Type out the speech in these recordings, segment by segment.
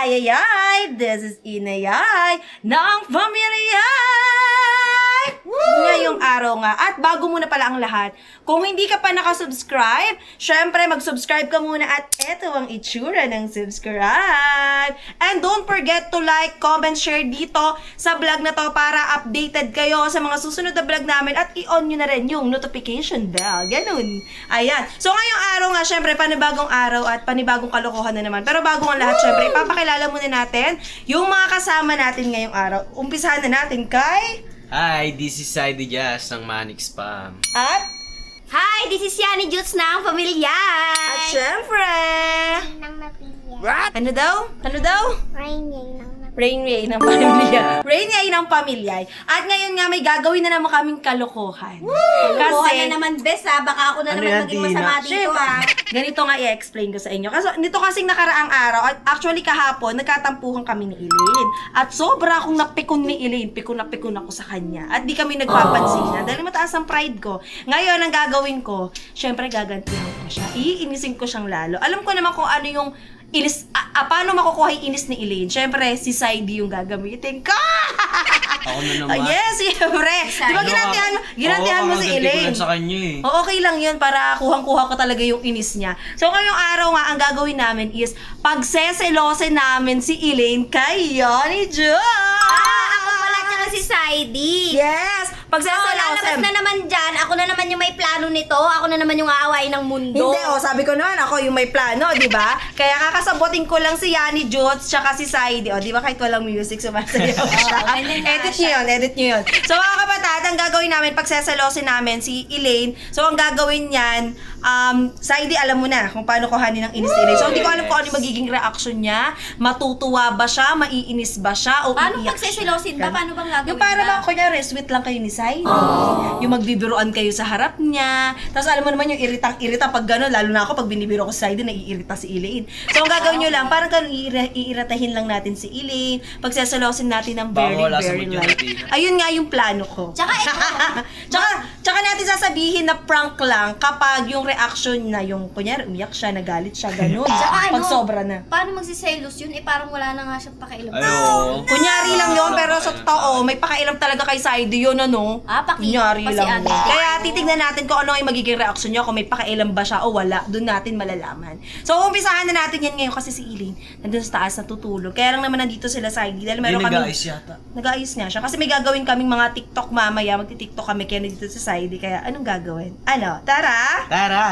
Ay, this is Inayay ng Pamilyay! Ngayong araw nga, at bago muna pala ang lahat, kung hindi ka pa nakasubscribe, syempre mag-subscribe ka muna at eto ang itsura ng subscribe. And don't forget to like, comment, share dito sa vlog na to para updated kayo sa mga susunod na vlog namin at i-on nyo na rin yung notification bell. Ganun. Ayan. So ngayong araw nga, syempre panibagong araw at panibagong kalokohan na naman. Pero bago ang lahat, syempre ipapakilala muna natin yung mga kasama natin ngayong araw. Umpisahan na natin kay... Hi, this is Saidi Jazz ng Manix Spam. At... Hi, this is Yani Juts ng Pamilyay! At syempre... Nang napilya. What? Ano daw? Ano daw? Rainy nang Rainy ng pamilya. Rainy ng pamilya. At ngayon nga may gagawin na naman kaming kalokohan. Kasi na naman, bes ha. Baka ako na Ano naman yan, maging Tina? masama dito ha. Ganito nga i-explain ko sa inyo. Kasi nito kasing nakaraang araw, at actually kahapon, nagkatampuhan kami ni Elaine. At sobra akong napikon ni Elaine. Pikon na pikon ako sa kanya. At di kami nagpapansin. Dahil mataas ang pride ko. Ngayon, ang gagawin ko, syempre gagantihan ko siya. Iinisin ko siyang lalo. Alam ko naman kung ano yung inis, paano makukuha yung inis ni Elaine? Syempre, si Saidi yung gagamitin ko. Ako na naman. Yes, syempre. Di ba ginantihan mo si Elaine? Oo, sa kanya eh. Okay lang yun para kuhang-kuha ko talaga yung inis niya. So, ngayong araw nga, ang gagawin namin is pagseselosin namin si Elaine kay Yoni Jo! Ako pala tsaka si Saidi. Yes! Lalabas na naman dyan. Ako na naman yung may plano nito. Ako na naman yung aawain ng mundo. Hindi, sabi ko naman, ako yung may plano, di ba? Kaya kakasabotin ko lang si Yani Jots tsaka si Saidi. Di ba kahit walang music, sumasayaw siya. Edit nyo yun. So, mga kapatid, ang gagawin namin, pagseselosin namin si Elaine. So, ang gagawin niyan, Saidi, alam mo na kung paano kuhanin ng inis ni Elaine. So, hindi ko alam kung ano yung magiging reaction niya. Matutuwa ba siya? Maiinis ba siya? O Paano iiyak pagseselosin ba? Paano bang gagawin yung para ba? bang, kunyari, sweet lang kayo ni Saidi. Yung magbibiruan kayo sa harap niya. Tapos alam mo naman yung iritang-irita pag gano'n, lalo na ako pag binibiro ko si Saidi, naiirita si Elaine. So, ang gagawin nyo lang, parang gano'n, iiritahin lang natin si Elaine. Pagseselosin natin ng very, Baka wala sa very mood yun, light. Tina. Ayun nga yung plano ko. Tsaka ito. tsaka natin sasabihin na prank lang kapag yung reaction na yung, kunyari, umiyak siya, nagalit siya, gano'n. Tsaka Pag sobra na. Paano magsiselos yun? Parang wala na nga siyang pakialam. Ayo. Kunyari lang yun, pero sa totoo, may pakailam talaga kay Saidi yun, ano? Kunyari pa si lang. ate. Kaya titignan natin kung ano yung magiging reaksyon niya, kung may pakailam ba siya o wala, doon natin malalaman. So, umpisahan na natin yan ngayon kasi si Elaine nandun sa taas natutulog. Kaya lang naman nandito sila Saidi dahil meron kami... nag-aayos yata. Nag-aayos nga siya. Kasi may gagawin kaming mga TikTok mamaya. Magti-TikTok kami kaya nandito sa Saidi. Kaya anong gagawin? Ano? Tara! Tara!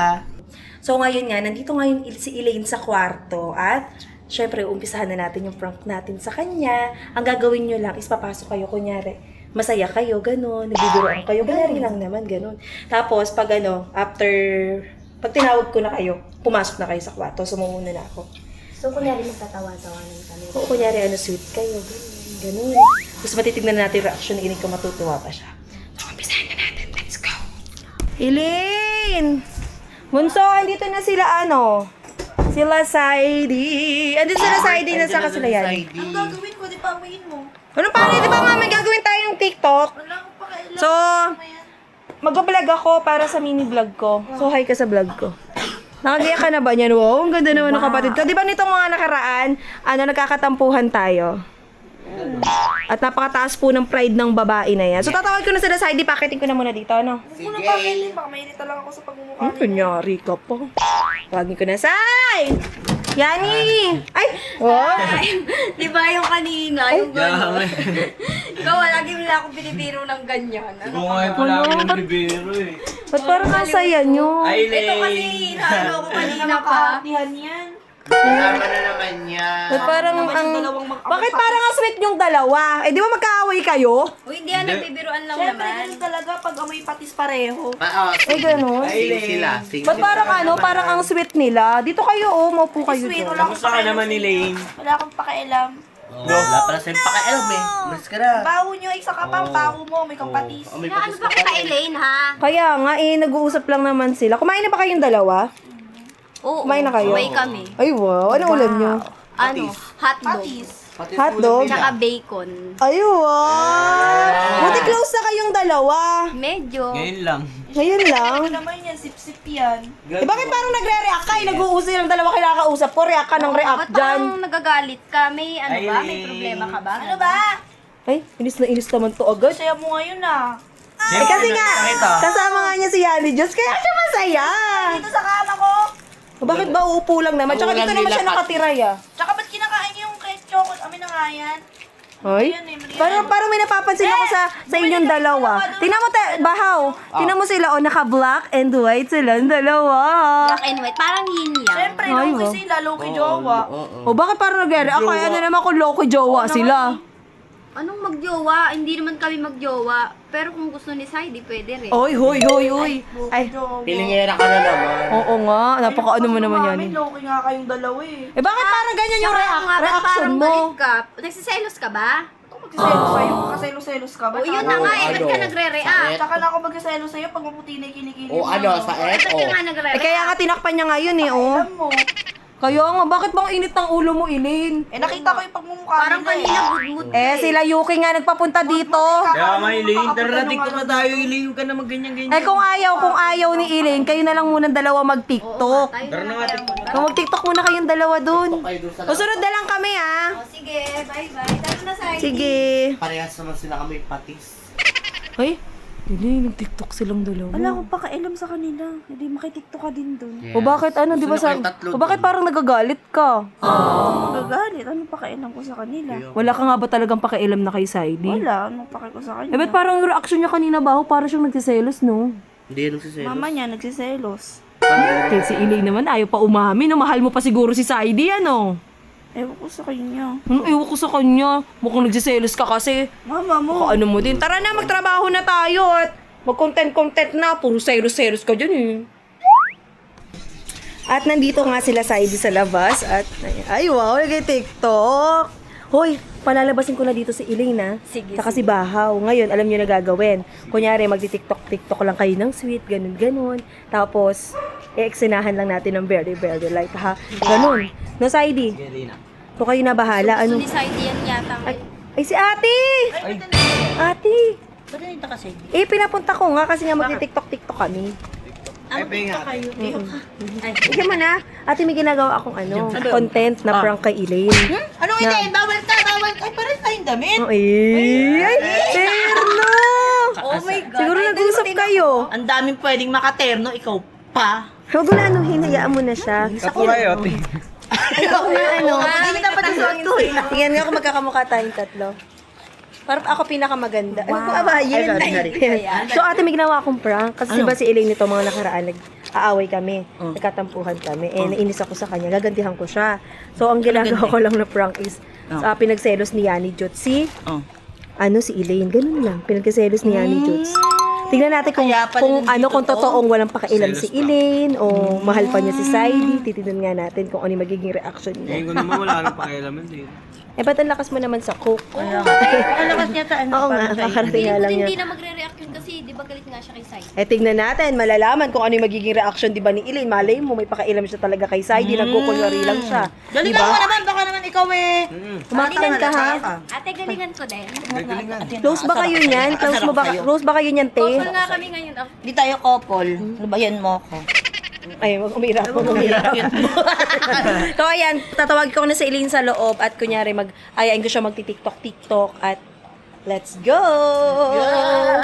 So ngayon nga, nandito ngayon si Elaine sa kwarto at syempre, umpisahan na natin yung prank natin sa kanya. Ang gagawin nyo lang is papasok kayo, kunyari, masaya kayo, gano'n, nagbibiroan kayo, kunyari lang naman, gano'n. Tapos, pag pag tinawag ko na kayo, pumasok na kayo sa kwarto, sumumuna na ako. So, kunyari magtatawa-tawanan kami. O kunyari, sweet kayo, gano'n. Tapos matitignan na natin yung reaction ni Elaine kung matutuwa pa siya. So, umpisahan na natin. Let's go! Elaine! Bunso, andito na sila sila Saidi. Andito sila Saidi na saka sila yan. Ang gagawin ko, di pa awayin mo. Ano paano? Di ba nga may gagawin tayong TikTok? Wala akong pakialam. So, mag-vlog ako para sa mini vlog ko. So, hi ka sa vlog ko. Nakagaya ka na ba niyan? Wow, ang ganda naman ng kapatid ko. Di ba nitong mga nakaraan, nagkakatampuhan tayo? At napakataas po ng pride ng babae na yan. So, tatawag ko na sila Saidi. Pakitin ko na muna dito, ano? Muna pa kayo, baka mainita lang ako sa pagmumukha. Kunyari ka pa. Tawagin ko na, Sai! Yani! Ay! Oh! Di ba yung kanina, yung gano'n? Ikaw, lagi mo na akong binibiro ng ganyan. Ano Kung ngayon pala ako yung libero eh. Ba't parang ang saya nyo? Ay, Ito kasi, naano ako kanina pa. Kasama na naman yan. Ba't parang Bakit parang ang sweet yung dalawa? Eh, di ba magkaaway kayo? O hindi yan, nagbibiruan lang naman. talaga pag amoy patis pareho. Oo. Eh, ganun. Sila. Ba't parang parang ang sweet nila? Dito kayo, maupo kayo dito. Kamusta ka naman ni Lane? Wala akong pakialam. Wala pala sa'yo pakialam eh. Mas ka na. Baho nyo, isa ka pang baho mo, may kampatis. May Ano patis ba ka kita, pa. Elaine, ha? Kaya nga, nag-uusap lang naman sila. Kumain na ba kayong dalawa? Oo. Kumain na kayo? Kumain kami. Ay, wow. Ano ulam nyo? ano, hotdog. Patis. Pati Hotdog? ulam Tsaka nila. bacon. Ayun! Buti close na kayong dalawa. Medyo. Ngayon lang. Ngayon lang. Ano naman yan, sip-sip yan. Eh, bakit parang nagre-react ka? Nag-uusay lang dalawa kinakausap ko. React ka ng react Ba't dyan. parang nagagalit ka? May ano Ay, ba? May problema ka ba? Ano ba? Ay, inis na inis naman to agad. Saya mo ngayon ah. Eh, kasi nga, kasama nga niya si Yani Diyos, kaya siya masaya. Dito sa kama ko. Bakit ba uupo lang naman? Tsaka Ulam dito naman nila, siya nakatira ya. Tsaka ba't kinakain niyo yung cake chocolate? Amin na nga yan. Hoy? Yan eh, Maria. Parang may napapansin ako sa inyong dalawa. Tingnan mo, Bahaw. Tingnan mo sila, oh, naka-black and white silang dalawa. Black and white. Parang yin yang. Siyempre, Ay, low wow. sila, low kay jowa. O bakit parang nagre-react? Kaya ano naman kung loko jowa sila. Anong magjowa? Hindi naman kami magjowa. Pero kung gusto ni Saidi, pwede rin. Oy, hoy, hoy, hoy. Ay, Pilingera ka na naman. oo nga. Napaka-ano mo naman yan. Mami, low kay nga kayong dalawa eh. Eh bakit parang ganyan yung Tsaka nga, ba't reaction parang mo? galit ka? Nagsiselos ka ba? Kung magsiselos sa'yo, kaselos-selos ka ba? O yun na nga eh, ba't ka Ano? nagre-react? Tsaka na ako magsiselos sa'yo pag maputi na kinikili O ano, sa Ba't F, ka o. nga Eh nagre-react? kaya nga tinakpan niya ngayon eh, oh. Alam mo. Kaya nga, bakit bang init ng ulo mo, Ilin? Eh nakita ko yung pagmumukha Parang nila kanina eh. budmud ka Eh, sila Yuki nga nagpapunta dito. Kaya nga, Elaine, tara na, TikTok na tayo, Elaine. Huwag ka na magganyan-ganyan. Eh, kung ayaw ni Ilin, kayo na lang muna dalawa mag-tiktok. Tara na nga, TikTok na. Kung mag-tiktok muna kayong dalawa dun. Kayo doon sa Susunod na lang kami, ah. O sige, bye-bye. Tara na Saidi. Sige. Parehas naman sila kami patis. Ay, Ilin, nag-tiktok silang dalawa. Wala akong pakailam sa kanila. Hindi makitiktok ka din dun. O bakit ano, di ba Gusto sa... niyo kayong tatlo O bakit dun? parang nagagalit ka? Magagalit. Anong pakailam ko sa kanila? Wala ka nga ba talagang pakialam na kay Saidi? Wala. Anong paki ko sa Eh, kanila? ba't parang yung reaction niya kanina ba? Parang siyang nagsiselos, no? Hindi yan nagsiselos. Mama niya nagsiselos. Kaya si Ilay naman, ayaw pa umamin. No? Mahal mo pa siguro si Saidi, ano? Ewan ko sa kanya. Ewan ko sa kanya. Mukhang nagsiselos ka kasi. Mama mo. Baka ano mo din. Tara na, magtrabaho na tayo at mag-content na. Puro selos-selos ka dyan eh. At nandito nga sila Saidi sa labas at ay wow, nag-TikTok. Hoy, palalabasin ko na dito si Elaine, Sige, saka si Bahaw. Ngayon, alam niyo na gagawin. Kunyari, magti-TikTok lang kayo ng sweet, ganun. Tapos, eksenahan lang natin ng very, very light, ha? Ganun. No, Saidi? Elaine. So, kayo na bahala. Gusto Ano? ni Saidi yan yata. Ay, si ate! Ate! Ba't ganito kasi? Eh, pinapunta ko nga kasi nga magti-TikTok kami. Ay, pinga. Ikaw mo na. Ate, may ginagawa akong content na prank kay Elaine. Anong hindi? Bawal ka. Ay, parang tayong damit. Ay, terno! Oh my God. Siguro nag-usap kayo. Ang daming pwedeng makaterno, ikaw pa. Huwag mo na hinayaan mo na siya. Kapo kayo, te. Ako na ano. Hindi dapat ang suot ko eh. Tingnan nga kung magkakamukha tayong tatlo. Parang ako pinakamaganda. Ano ko abayin? So ate, may ginawa akong prank. Kasi diba si Elaine nito mga nakaraan, nag-aaway kami. Nagkatampuhan kami. Eh, nainis ako sa kanya. Gagantihan ko siya. So ang ginagawa ko lang na prank is, pinagselos ni Yani Jots si Elaine. Ganun lang. Pinagselos ni Yani Jots. Tingnan natin kung kung totoong walang pakialam si Elaine o mahal pa niya si Saidi. Titignan nga natin kung ano yung magiging reaction niya. Ngayon ko naman wala nang pakialaman din. Eh, ba't ang lakas mo naman sa coke? Ang lakas niya sa ano. Oo nga, kakarating nga lang Hindi niya. na magre-react yun kasi di ba galit nga siya kay Saidi. Eh, tignan natin, malalaman kung ano yung magiging reaction, di ba, ni Elaine. Malay mo, may pakialam siya talaga kay Saidi, nagkukunyari lang siya. Di Galingan mo ba? naman. Baka naman ikaw eh. Kumakatan ka, ha? Ate, galingan ko din. Close ba kayo niyan? Close ba kayo niyan, te? Couple nga kami ngayon. Di tayo couple. Lubayan mo ako. Ay, umirap po. So, ayan, tatawagin ko na si Elaine sa loob at kunyari, ayain ko siya magti-TikTok at let's go!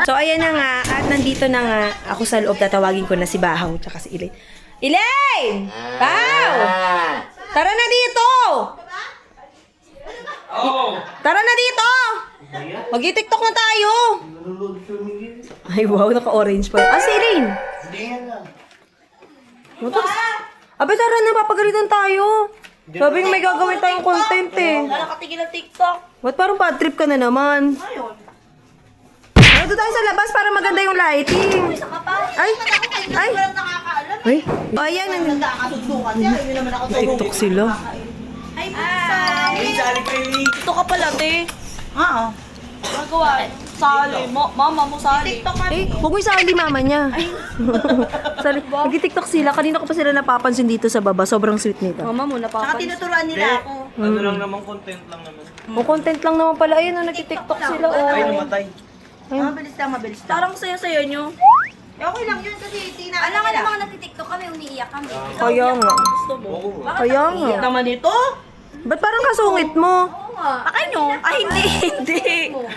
So, ayan na nga. At nandito na nga ako sa loob. Tatawagin ko na si Bahaw tsaka si Elaine. Elaine! Bahaw! Tara na dito! Tara na dito! Mag-TikTok na tayo! Ay, wow, naka-orange pa. Ah, si Elaine! Abe, tara na, papagalitan tayo. Sabi may gagawin tayong content eh. Wala nakatigil ang TikTok. Ba't parang bad trip ka na naman? Ayun. Ay, doon tayo sa labas para maganda yung lighting. Ay, ay, Walang nakakaalam. ay. Ayan, Nakakasusukan siya. Hindi naman ako TikTok sila. Ay, Ito ka pala, te. Oo. Magawa. Sali mo. Mama mo sali. TikTok ka. Eh, huwag mo isali mama niya. Sali, nag-TikTok sila. Kanina ko pa sila napapansin dito sa baba. Sobrang sweet nito. Mama mo, Saka tinuturuan nila ako. Ano lang naman, content lang naman. O, content lang naman pala. Ayun, nagtitiktok sila. Ay, Oh. namatay. Mabilis lang. Parang saya-saya nyo. Okay lang yun kasi tina. Alam nga namang nagtitiktok kami, umiiyak kami. Kaya nga. Gusto mo? Bakit Kaya ako nga. iiyak? Naman ito? Ba't parang kasungit mo? Oo nga. Akay nyo? Ay, hindi.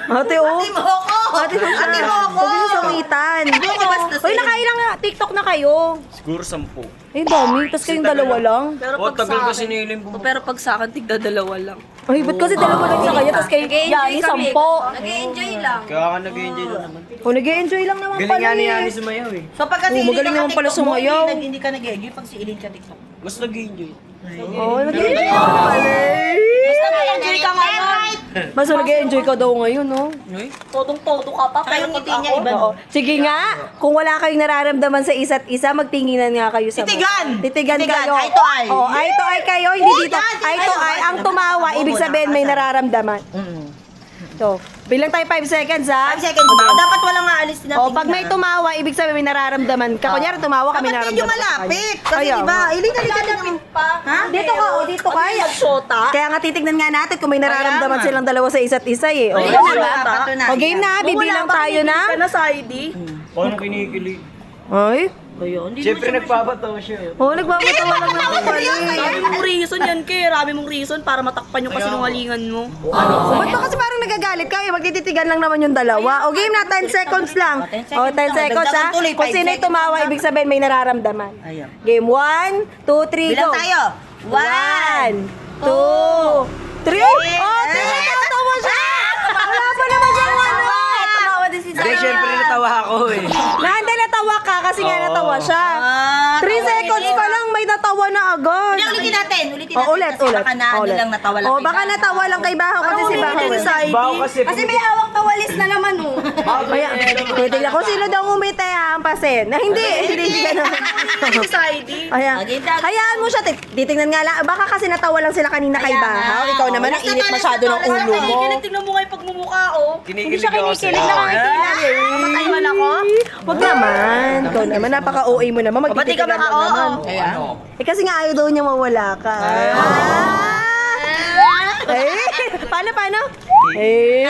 Ate, oh. Ate mo ako! Ate mo siya. Ate mo ako! Huwag niyo sungitan. Doon ka basta Uy, nakailang na TikTok na kayo. Siguro 10. Ay, dami. Tapos kayong dalawa lang. Pero Oh, pag tagal sa kasi akin, nilim ko. pero pag sa akin, tigda-dalawa lang. Ay, ba't kasi dalawa lang sa kanya? Tapos kay Yani, 10. Nag-enjoy lang. Kaya ka nag-enjoy lang naman. O, nag-enjoy lang naman Galing pala nga ni eh. Yani sumayaw eh. So pag kasi Oh, magaling naman pala sumayaw. Hindi ka nag-enjoy pag si Ilin ka TikTok. Mas nag-enjoy. Oo, nag-enjoy ka pala eh. Basta nag-enjoy ka ngayon. Mas nag-enjoy ka daw ngayon, no? Todong-todo ka pa. Pero Kayong pag ngiti niya ako, iba. Oo. Sige nga, kung wala kayong nararamdaman sa isa't isa, magtinginan nga kayo sa Titigan! Titigan Titigan, kayo. eye to eye. Oo, eye to eye kayo. Hindi Oo, dito. yan, Eye to eye. Ang tumawa, ibig sabihin may nararamdaman. So, bilang tayo 5 seconds, ha? 5 seconds ba? Dapat walang aalis na O, pag may tumawa, ibig sabihin may nararamdaman ka. Kunyari, tumawa ka, may Dapat medyo nararamdaman ka. malapit. Kasi Kaya diba, nga. Ilin halika pa. Ha? Dito ka, o, dito ka. Nag-shota. Kaya nga titignan nga natin kung may nararamdaman Kaya nga. silang dalawa sa isa't isa, eh. O, Ayun na ba? o game na, bibilang tayo na. Ka na sa ID. Paano kinikilig? Ay. Siyempre nagpapatawa siya. Oo, nagbabatawa lang naman pala. Rami mong reason yan, Kay. Rami mong reason para matakpan yung kasinungalingan mo. Ba't ba kasi parang nagagalit kayo? Magtititigan lang naman yung dalawa. O game na, 10 seconds lang. O, 10 seconds ha. Dagdagan tuloy, Kung 5 sino seconds tumawa, lang. ibig sabihin may nararamdaman. Ayan. Game 1, 2, 3, Bilang go. tayo. 1, 2, 3. Oh, tumatawa siya! Wala pa naman siyang ano. Tumawa din si Hindi, siyempre natawa ako eh. Nahanda natawa ka kasi nga Oo. natawa siya. 3 seconds pa lang may natawa na agad. Hindi, ulitin natin. Ulitin Oh, natin. ulit, Kasi ulit. baka na ano Ulit. lang natawa lang. Oh, baka natawa lang kay Bahaw kasi si Bahaw. Bawo kasi. Kasi may hawak na walis na naman, oh. Kaya, titignan ko sino daw umite hampasin. Na hindi ka na. Sa ID. Ayan. Okay, tama. Hayaan mo siya, titignan nga lang. Baka kasi natawa lang sila kanina kay Kaya Bahaw. nga. Ikaw naman ang Basta init tolas masyado na ng tolas ulo na mo. Tingnan mo ngayon pagmumukha, oh. Hindi Kinikilig siya ako kinikilig, sa'yo. nakakakilala. Mamatay man ako. Huwag naman. Ikaw naman, napaka-OA mo naman. Ba't di ka Magtitigan lang maka-oo? naman. Kaya? Eh kasi nga ayaw daw niya mawala ka. Eh, paano? Eh.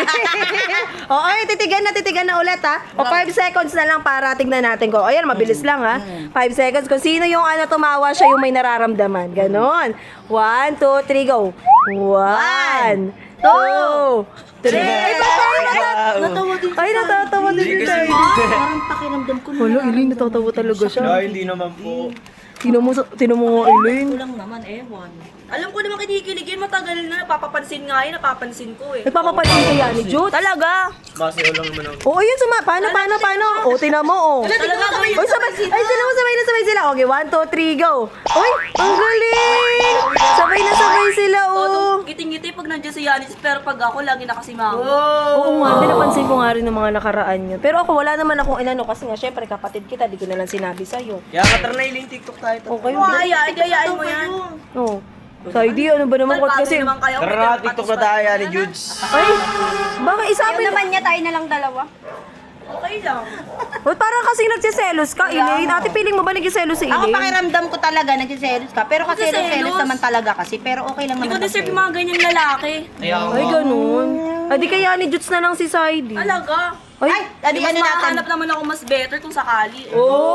Oo, titigan na ulit ha. O 5 seconds na lang para tignan natin ko. Ayan, mabilis lang ha. 5 seconds. Kung sino yung tumawa, siya yung may nararamdaman. Ganon. 1, 2, 3, go. 1, 2, 3. Ay, Natawa din. Ay, natatawa din si Tay. Parang pakiramdam ko Wala, Eileen, natatawa talaga siya. Ay, hindi naman po. Tino mo nga, Eileen. lang naman, ewan. Alam ko naman kinikilig yun, matagal na napapapansin nga yun, napapansin ko eh. Nagpapapansin ka yan ni Jude. Talaga? Masayaw lang naman ako. Oo, yun, paano? O, tinan mo, o. Talaga gawin Oy, sabay sila. Okay, 1, 2, 3, go. Oy, ang galing! Sabay sila, oh. Todo, giting-giti pag nandiyan si Yanis, pero pag ako, lagi nakasimango. Oo nga, napansin ko nga rin ng mga nakaraan yun. Pero ako, wala naman akong inano kasi nga, syempre, kapatid kita, di ko na lang sinabi sa'yo. Kaya katara na iling TikTok tayo. Okay, Ayain mo yan. Oo. Sa idea, ano ba naman? Bagay Kasi, naman kayo. Tara na, TikTok na tayo ni Judes. ay, baka isabi na. niya tayo na lang dalawa. Okay lang. Ba't parang kasing nagsiselos ka, Elaine? Ate, feeling mo ba nagsiselos si Ako Elaine? pakiramdam ko talaga nagsiselos ka. Pero kasi Nagsiselos? selos naman talaga kasi. Pero okay lang Hindi ko naman. deserve yung mga ganyang lalaki. Ay, ganun. Ay, di kaya ni Juts na lang si Saidi. Talaga. Ay, Adi, Mas ano natin? makahanap naman ako mas better kung sakali. oh!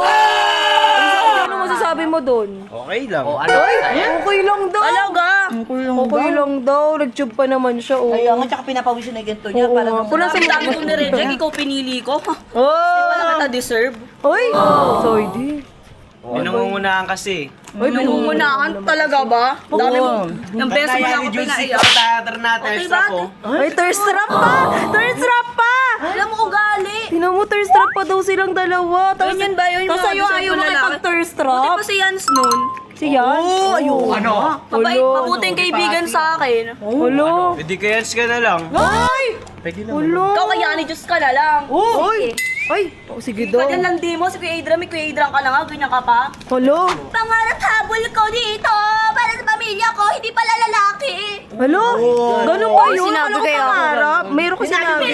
Ano masasabi mo doon? Okay lang. Ay, okay lang daw. Talaga. Okay lang daw. Nag-tube pa naman siya, oh. Kaya nga, tsaka pinapawisin na ganito niya. Oo Parang nga. Pula sa Ang dami kong nireject, ikaw pinili ko. Oh! Wala kita deserve. Ay! Saidi. May nangungunahan kasi. Ay, Nangungunahan talaga ba? Dami mo. Yung best mo Tara lang na ako ni Judes, pinaiyak. TikTok tayo. Tara na, Okay thirst ba? up po. Ay, thirst trap pa! Thirst trap pa! Alam mo ugali. Tinan mo, thirst trap pa daw silang dalawa. Tapos Ganyan ba yun? Tapos Yung sa'yo mga ayaw deserve ko makipag-thirst Buti trap. pa si Yans nun. Siya? Oh, ayun. Ano? Mabait, Hello. mabuting kaibigan sa akin. Hello. Pwede kayans ka na lang. Ay! Pwede Hello. Ikaw kaya ni Diyos ka na lang. Ay! Ay! Oh, sige daw. Pwede lang di mo, si Kuya Adrian, may Kuya Adrian ka na nga, ganyan ka pa. Hello. Pangarap habol ko dito, para sa pamilya ko, hindi pala lalaki. Hello? Ganun ba yun? Sinabi Ano ko kaya ako pangarap? Mayroon ko sinabi.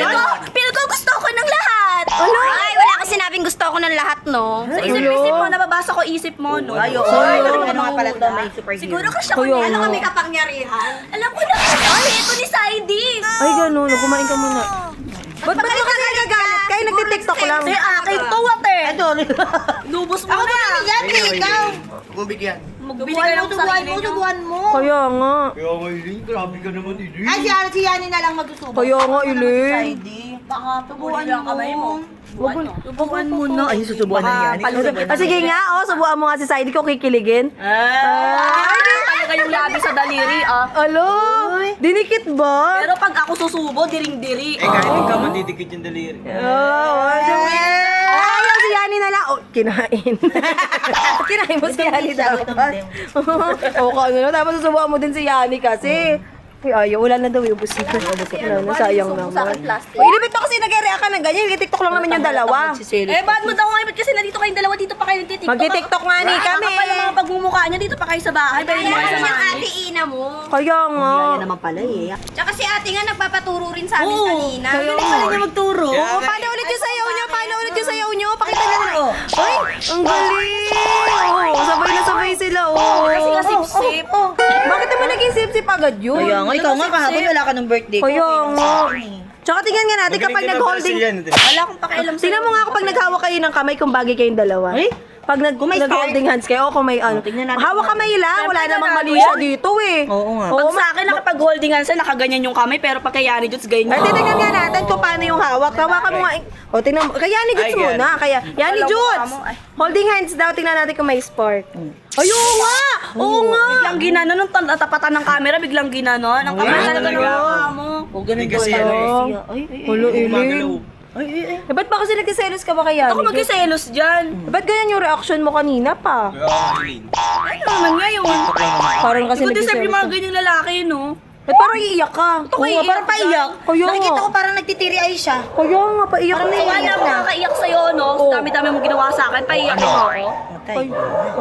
Pil ko gusto ko ng lahat. Ano? Ay, wala ko sinabing gusto ako ng lahat, no? Sa isip-isip mo, nababasa ko isip mo, no? Ay, oo. Ano nga pala may superhero? Siguro kasi ako Kaya niya. Ano nga. kami kapangyarihan? Alam ko na. Ay, ito ni Saidi. Ay, gano'n. Kumain ka muna. Ba't ka nagagalit? Kaya nagtitiktok lang. Kasi akin to, ate. Lubos mo na. Ikaw. Bumigyan. Magbili ka lang sa sarili nyo. Kaya nga. Kaya nga, Eileen, grabe ka naman, Eileen. Ay, si Yani na lang magsusubo. Kaya nga, Elaine. Baka tubuan lang kamay mo. Tubuan mo na. Ay, susubuan na yan. Sige nga, subuan mo nga si Saidi ko kikiligin. Talaga yung labi sa daliri, ah. Alo, dinikit ba? Pero pag ako susubo, diring-diri. Kahit ikaw, mandidikit yung daliri. Ayaw si Yani na lang. Oh, kinain. Kinain mo si Yani dapat. O, ano na. Tapos susubuan mo din si Yani kasi. Ay, ayaw. Wala na daw yung busik. Wala na, sayang naman. O, inibit mo kasi nag-react ka ng ganyan. TikTok lang naman yung dalawa. Eh, ba't mo daw ngayon? Ba't kasi nandito kayong dalawa, dito pa kayo nagtitiktok? Magti-TikTok nga ni kami. Kapal ang mga pagmumukha niya, dito pa kayo sa bahay. Pero hindi kayo sa Yung bahay. ate Ina mo. Kaya nga. naman pala eh. Tsaka si ate nga nagpapaturo rin sa amin kanina. Kaya Galing pala niya magturo. Oo, paano ulit yung sayaw nyo? Paano ulit yung sayaw nyo? Pakita nyo na. Ay, ang galing. Oo, sabay na sabay sila. Oo. Kasi nga sip-sip. Bakit naman naging sip-sip agad yun? Kaya nga, ikaw nga kahapon wala ka ng birthday ko. Kaya nga. Tsaka tingnan nga natin kapag nag-holding. Wala akong pakialam sa Tingnan mo nga kapag naghawak kayo ng kamay kung bagay kayong dalawa. Pag nag-holding hands kayo, o kung may ano. Hawak kamay lang, wala namang mali siya dito eh. Oo nga. Pag sa akin, nakapag-holding hands, nakaganyan yung kamay, pero pag kay Yani Juts, ganyan. Ay, tingnan nga natin kung paano yung hawak. Hawakan mo nga. O, tingnan mo. Kaya Yani Juts Ay, muna. Kaya, Yani Alam ko Juts! mo, ay. Holding hands daw. Tingnan natin kung may spark. Ay, oo nga! Oo nga! Biglang ginano nung tapatan ng camera, biglang ginano. Ang kamay talaga nung mo. O, ganun Kasi pala. ano Hulo, Eileen. Eh, ba't ba kasi nagsiselos ka ba kay Yani? Ako magkiselos dyan. Ba't ganyan yung reaction mo kanina pa? Eileen. Ano naman ngayon? Parang kasi Hindi ko deserve yung mga nagsiselos ka. ganyang lalaki, no? Ba't parang iiyak ka? Oo nga, parang Paiyak. Kaya Nakikita nga. ko parang nagtitiri ay siya. Kaya nga, paiyak Parang na Wala akong nakakaiyak sa'yo, no? Sa dami-dami mong ginawa sa akin, paiyak mo ako.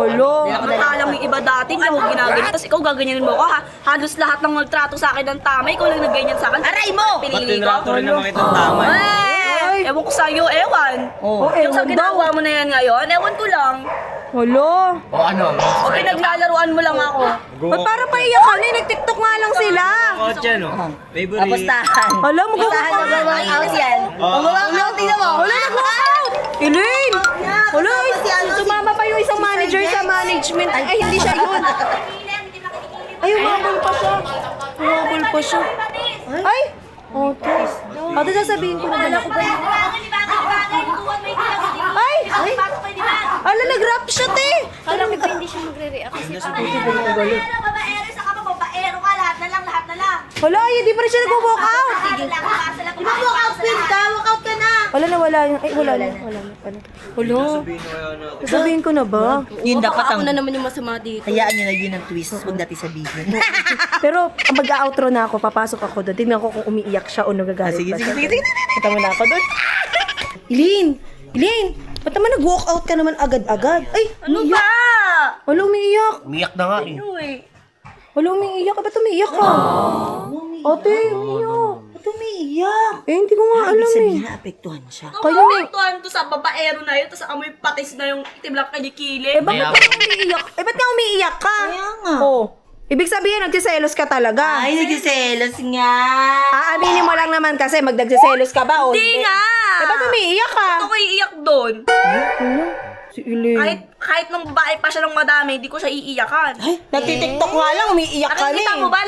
Hulo. Nakakala mo yung iba dati, hindi ako ginaganyan. Tapos ikaw gaganyanin mo ako, ha? Halos lahat ng magtrato sa akin ng tama, ikaw lang nagganyan sa akin. Aray mo! Ba't Pinili ko. tinrato rin naman kitang tama? Eh, ewan ko sa'yo, ewan. Oh, Yung sa ewan daw. ginawa mo na yan ngayon, ewan ko lang. Hulo. O ano? O pinaglalaruan mo lang ako. Ba't parang paiyak ka na? Nag-tiktok nga lang sila. Kotse, no? Favorite. Apostahan. Alam mo, Apostahan na gawang out yan. Gawang out, tingnan mo. Wala nag-out! Elaine! Wala, sumama pa yung isang manager sa management. Ay, hindi siya yun. Ay, umabol pa siya. Umabol pa siya. Ay! Ate, sasabihin ko na dala ko ba yun? Ay! Ay! Ala, nag-rap siya, te! Alam ko hindi siya magre-react. Wala, hindi pa rin siya nag-walk out. Walk out, Pin ka. Walk out ka na. Wala na, wala. Ay, wala na. Wala na. Wala. Sabihin ko kaya na. Sasabihin ko na ba? Yun dapat ang... naman yung masama dito. Hayaan nyo na yun ang twist. Huwag dati sabihin. Pero mag-outro na ako, papasok ako doon. Tingnan ko kung umiiyak siya o nagagalit Sige, ba sige, siya. sige. Punta mo na ako doon. Eileen! Eileen! Ba't naman nag-walk out ka naman agad-agad? Ay! Ano ba? Wala, umiiyak. Umiyak na nga eh. Ano eh? Wala, umiiyak. Ba't umiiyak ka? Ate, umiiyak. Ba't umiiyak? Eh, hindi ko nga alam Ibig eh. sabihin na apektuhan siya. Kaya nga. Tuwan to sa babaero na yun, tapos amoy patis na yung itim lang kilikili. Eh, bakit ka umiiyak? Eh, ba't nga umiiyak ka? Kaya nga. Oh. Ibig sabihin, nagsiselos ka talaga. Ay, nagsiselos nga. Aaminin mo lang naman kasi magdagsiselos ka ba o Hindi nga! Eh, ba't umiiyak ka? Ako iiyak doon. Si Eileen. Kahit nung babae pa siya ng madami, hindi ko siya iiyakan. Nagtitiktok nga lang, umiiyak ka na Nakikita eh. mo ba?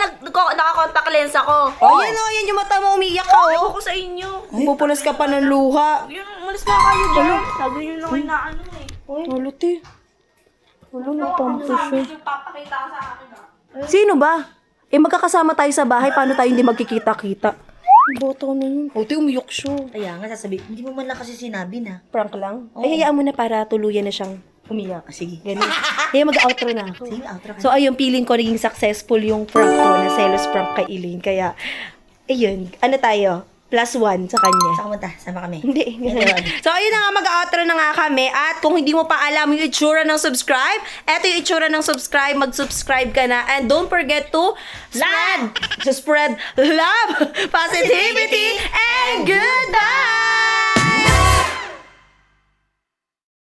Naka-contact lens ako. Oh, yan yung mata mo, umiiyak ka Ewan oh. ko sa inyo. Pupunas ka pa ng luha. Yun, umalis na kayo dyan. Sabi nyo lang na ano eh. Wala, te. Wala, nagpampo siya. Papakita ka sa akin ah. Sino ba? Eh, magkakasama tayo sa bahay, paano tayo hindi magkikita-kita? Boto na yun. O, te, umiyak siya. Kaya nga, sasabihin, hindi mo man lang kasi sinabi na. Prank lang? Ay, hayaan mo na para tuluyan na siyang umiyak. Sige. Ganun. Kaya mag-outro na ako. Sige, outro ka. So, ayun, feeling ko naging successful yung prank ko na selos prank kay Eileen. Kaya, ayun, ano tayo? +1 sa kanya. Saan kumanta? Sama kami. Hindi. So, ayun na nga, mag-outro na nga kami. At kung hindi mo pa alam yung itsura ng subscribe, eto yung itsura ng subscribe, mag-subscribe ka na. And don't forget to spread love, positivity, and goodbye!